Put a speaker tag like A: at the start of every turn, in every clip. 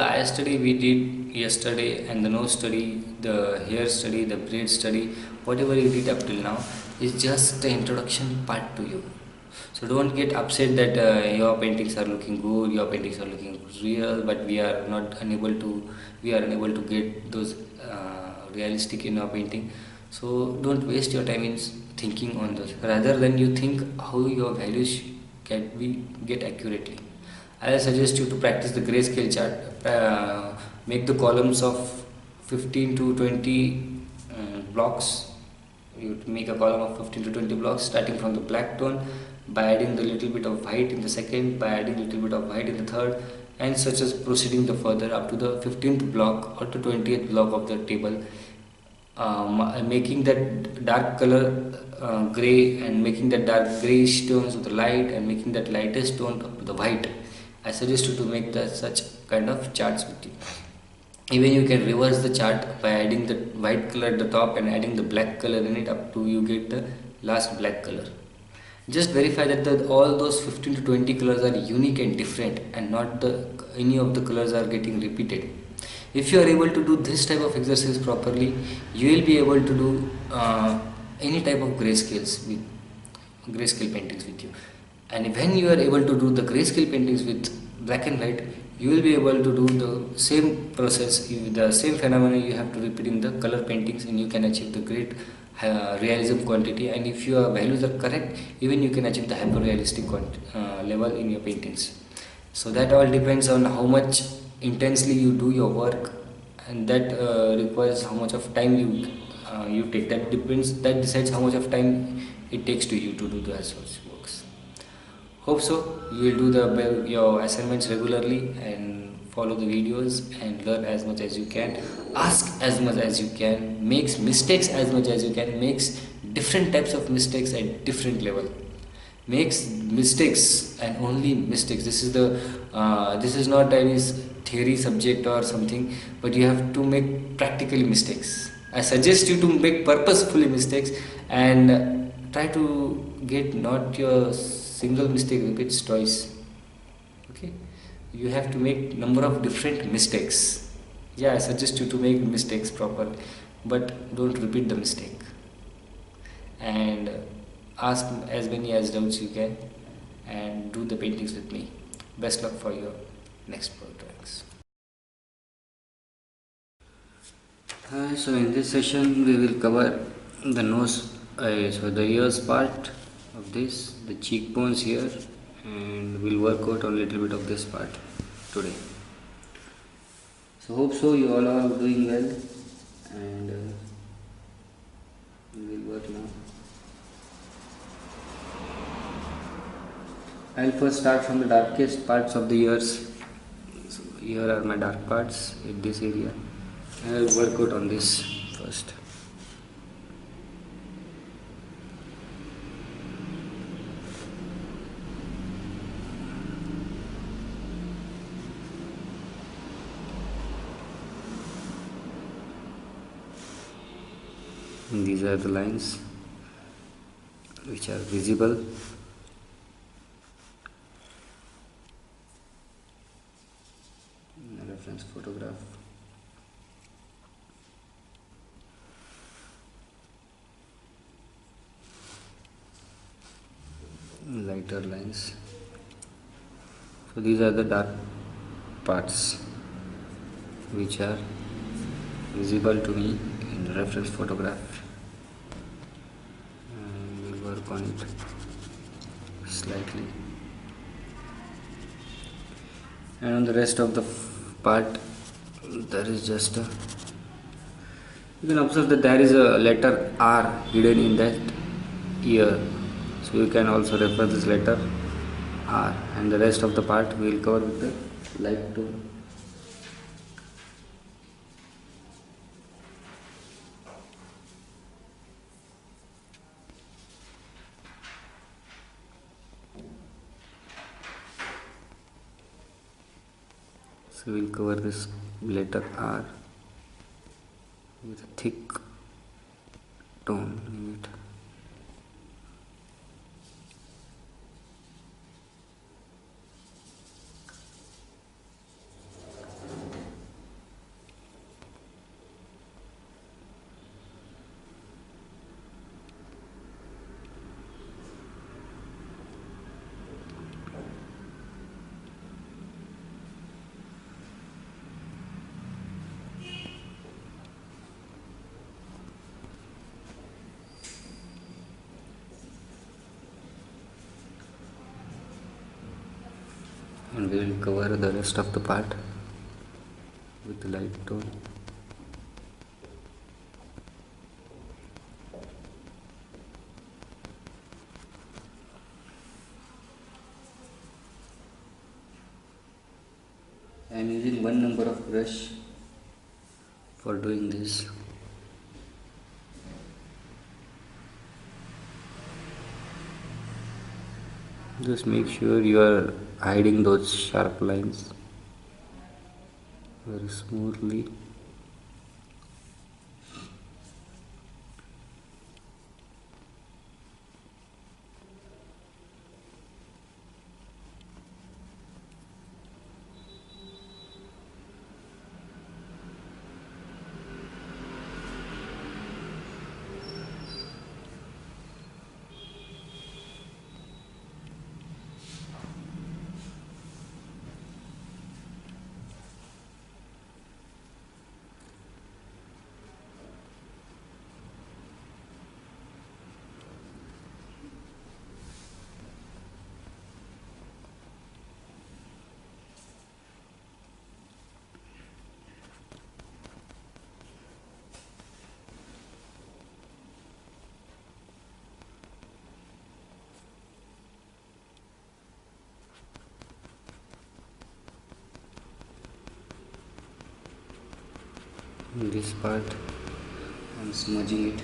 A: the eye study we did yesterday, and the nose study, the hair study, the braid study, whatever you did up till now is just the introduction part to you. So don't get upset that your paintings are looking good, your paintings are looking real, but we are unable to get those realistic in our painting. So don't waste your time in thinking on those. Rather than you think how your values can be get accurately. I suggest you to practice the grayscale chart. Make the columns of 15 to 20 blocks. You make a column of 15 to 20 blocks starting from the black tone, by adding the little bit of white in the second, by adding little bit of white in the third, and such as proceeding the further up to the 15th block or to 20th block of the table, making that dark color gray, and making that dark grayish tones of the light, and making that lightest tone up to the white. I suggest you to make such kind of charts with you. Even you can reverse the chart by adding the white color at the top and adding the black color in it up to you get the last black color. Just verify that all those 15 to 20 colors are unique and different, and not any of the colors are getting repeated. If you are able to do this type of exercise properly, you will be able to do any type of grayscale paintings with you. And when you are able to do the grayscale paintings with black and white, you will be able to do the same process, the same phenomena you have to repeat in the color paintings, and you can achieve the great realism quantity. And if your values are correct, even you can achieve the hyper realistic level in your paintings. So that all depends on how much intensely you do your work, and that requires how much of time you take. That decides how much of time it takes to you to do the works. Hope so you will do your assignments regularly, and follow the videos, and learn as much as you can, ask as much as you can, makes mistakes as much as you can, makes different types of mistakes at different level, makes mistakes and only mistakes. This is not any theory subject or something, but you have to make practically mistakes. I suggest you to make purposefully mistakes, and try to get not your single mistake repeats twice. Okay, you have to make number of different mistakes. Yeah, I suggest you to make mistakes properly, but don't repeat the mistake, and ask as many as doubts you can, and do the paintings with me. Best luck for your next projects. So in this session we will cover the nose, the ears part of this, the cheekbones here, and we'll work out on a little bit of this part today. So hope so you all are doing well, and we'll work now. I'll first start from the darkest parts of the ears. So here are my dark parts in this area. I'll work out on this first. And these are the lines which are visible. A reference photograph. Lighter lines. So these are the dark parts which are visible to me in the reference photograph, and we'll work on it slightly. And on the rest of the part, there is just you can observe that there is a letter R hidden in that ear. So you can also refer this letter R, and the rest of the part we will cover with the light tone. So we will cover this letter R with a thick tone in it. and we will cover the rest of the part with the light tone. I am using one number of brush for doing this. Just make sure you are hiding those sharp lines very smoothly. In this part, I'm smudging it.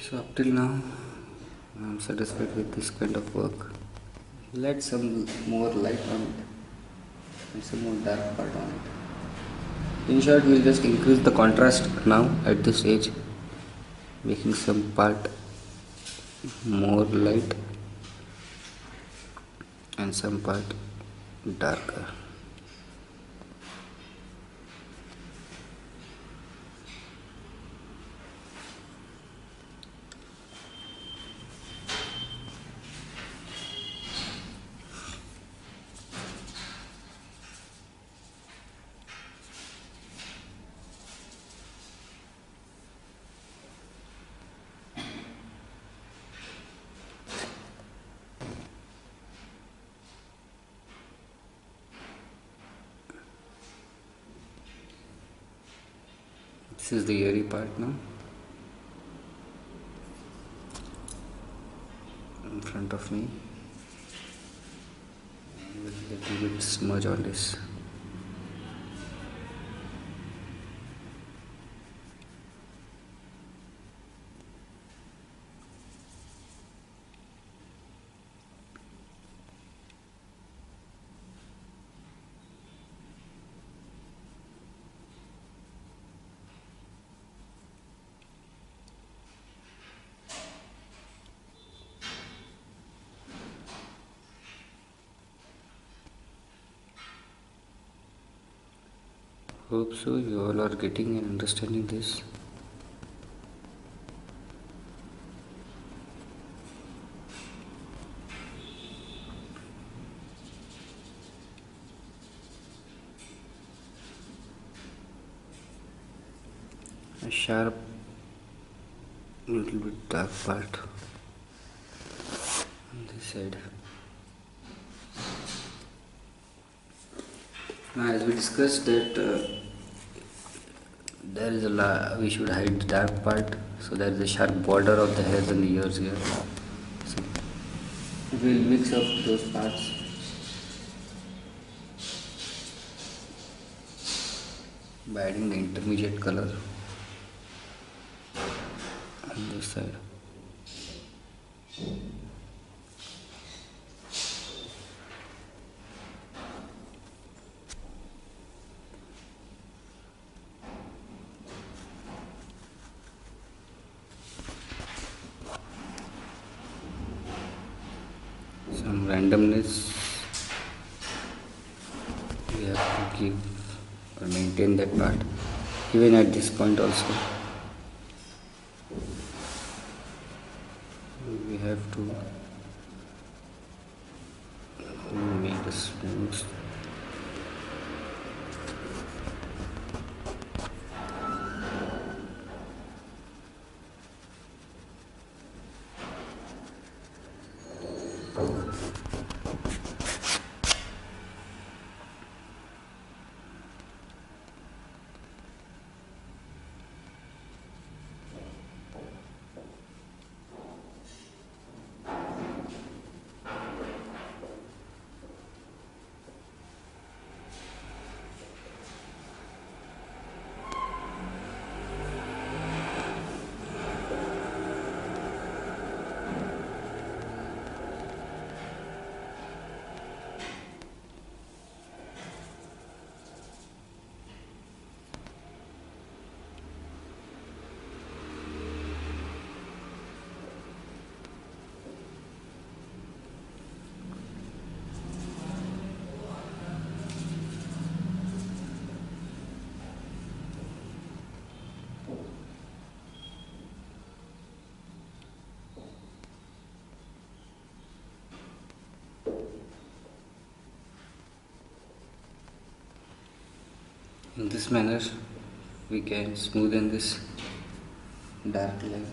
A: So up till now, I'm satisfied with this kind of work. Let some more light on it and some more dark part on it. In short, we'll just increase the contrast now at this stage, making some part more light and some part darker. This is the early part now. In front of me. With a little bit smudge on this. Hope so you all are getting and understanding this. A sharp, little bit dark part on this side. Now, as we discussed that there is we should hide the dark part, so there is a sharp border of the hairs and the ears here. So we will mix up those parts. By adding the intermediate color on this side. randomness we have to give or maintain that part even at this point also. We have to make a smooth. In this manner, we can smoothen this dark line.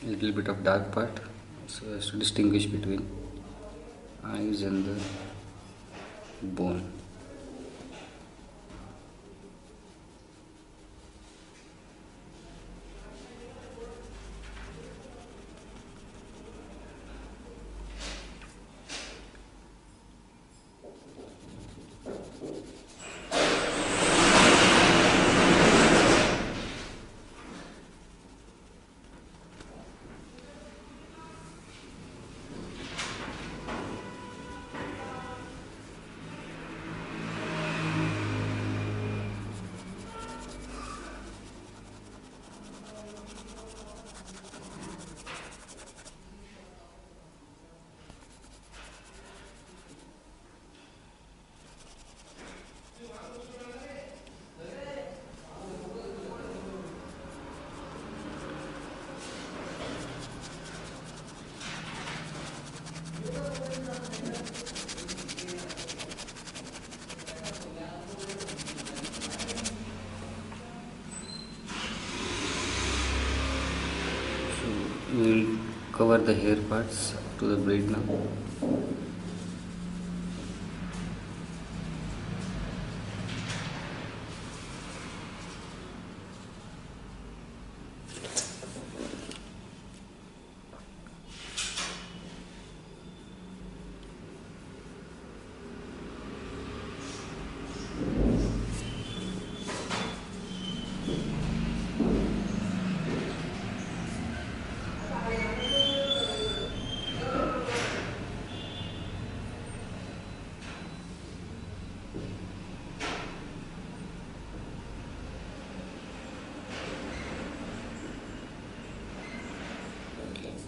A: A little bit of dark part so as to distinguish between eyes and the bone. We will cover the hair parts to the braid now.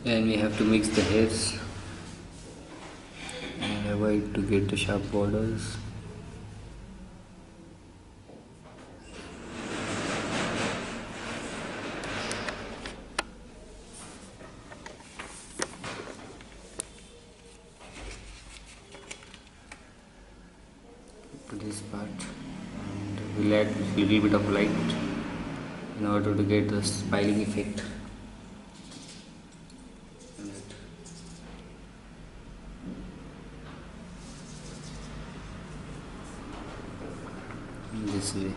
A: And we have to mix the hairs and avoid to get the sharp borders. To this part, and we'll add a little bit of light in order to get the spiraling effect. In this way.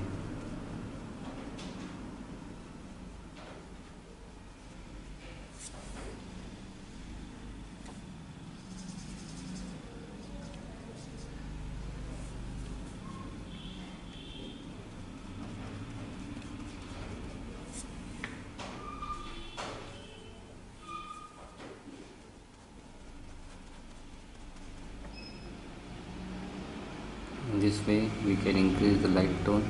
A: this way we can increase the light tone.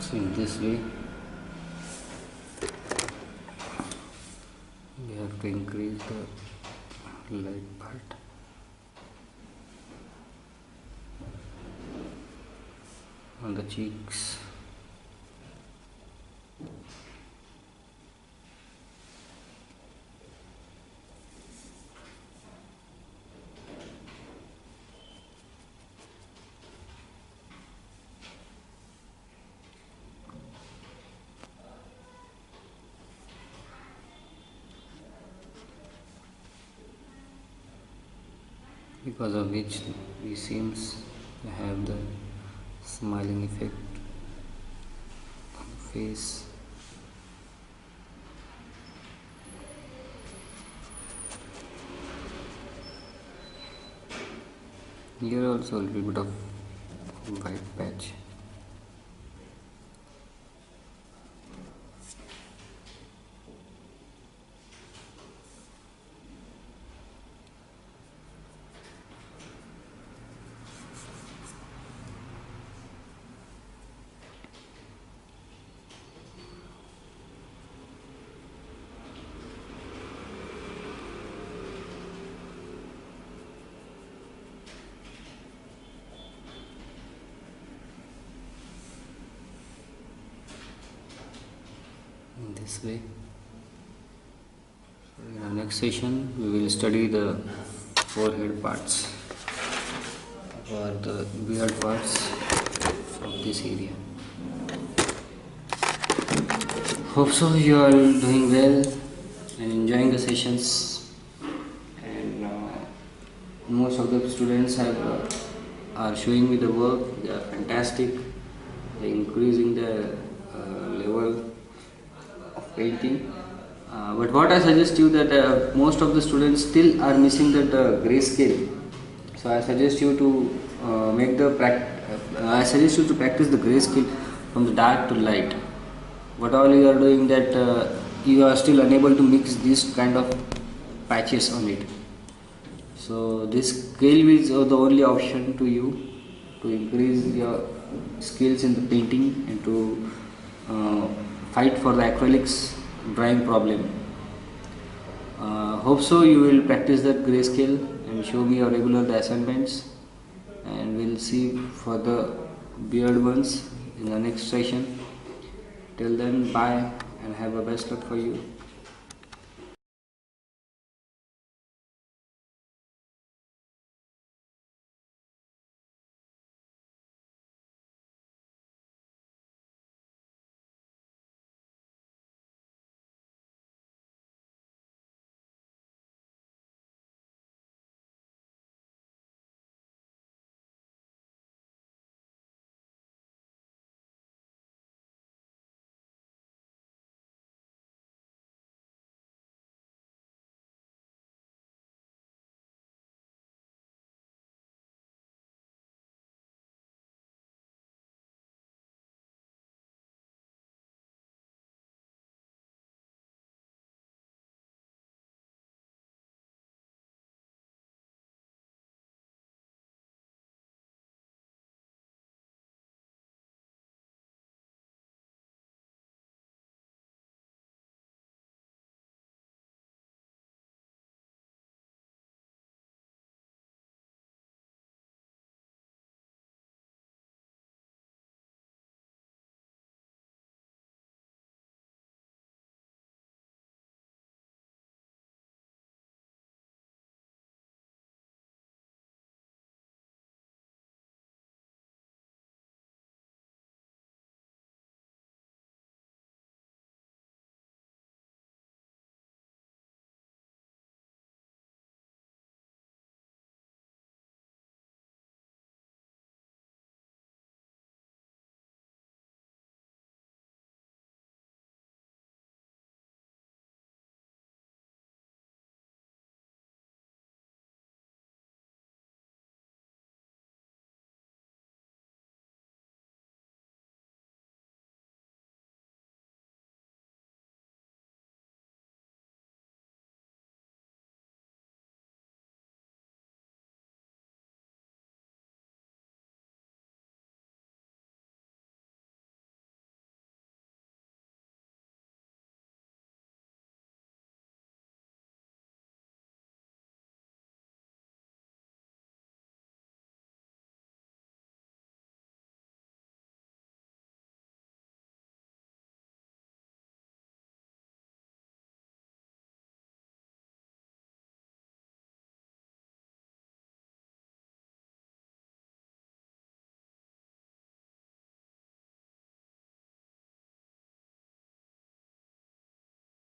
A: So in this way we have to increase the light part. On the cheeks. Because of which we seems to have the smiling effect on the face. Here also a little bit of white patch. In this way. In our next session we will study the forehead parts or the beard parts of this area. Hope so you are doing well and enjoying the sessions, and most of the students are showing me the work. They are fantastic. They are increasing the level of painting. But what I suggest you that most of the students still are missing that grayscale. So I suggest you to I suggest you to practice the grayscale from the dark to light. What all you are doing that you are still unable to mix these kind of patches on it. So this scale is the only option to you to increase your skills in the painting and to fight for the acrylics drawing problem. Hope so you will practice that grayscale and show me your regular the assignments, and we'll see for the beard ones in the next session. Till then, bye and have a best luck for you.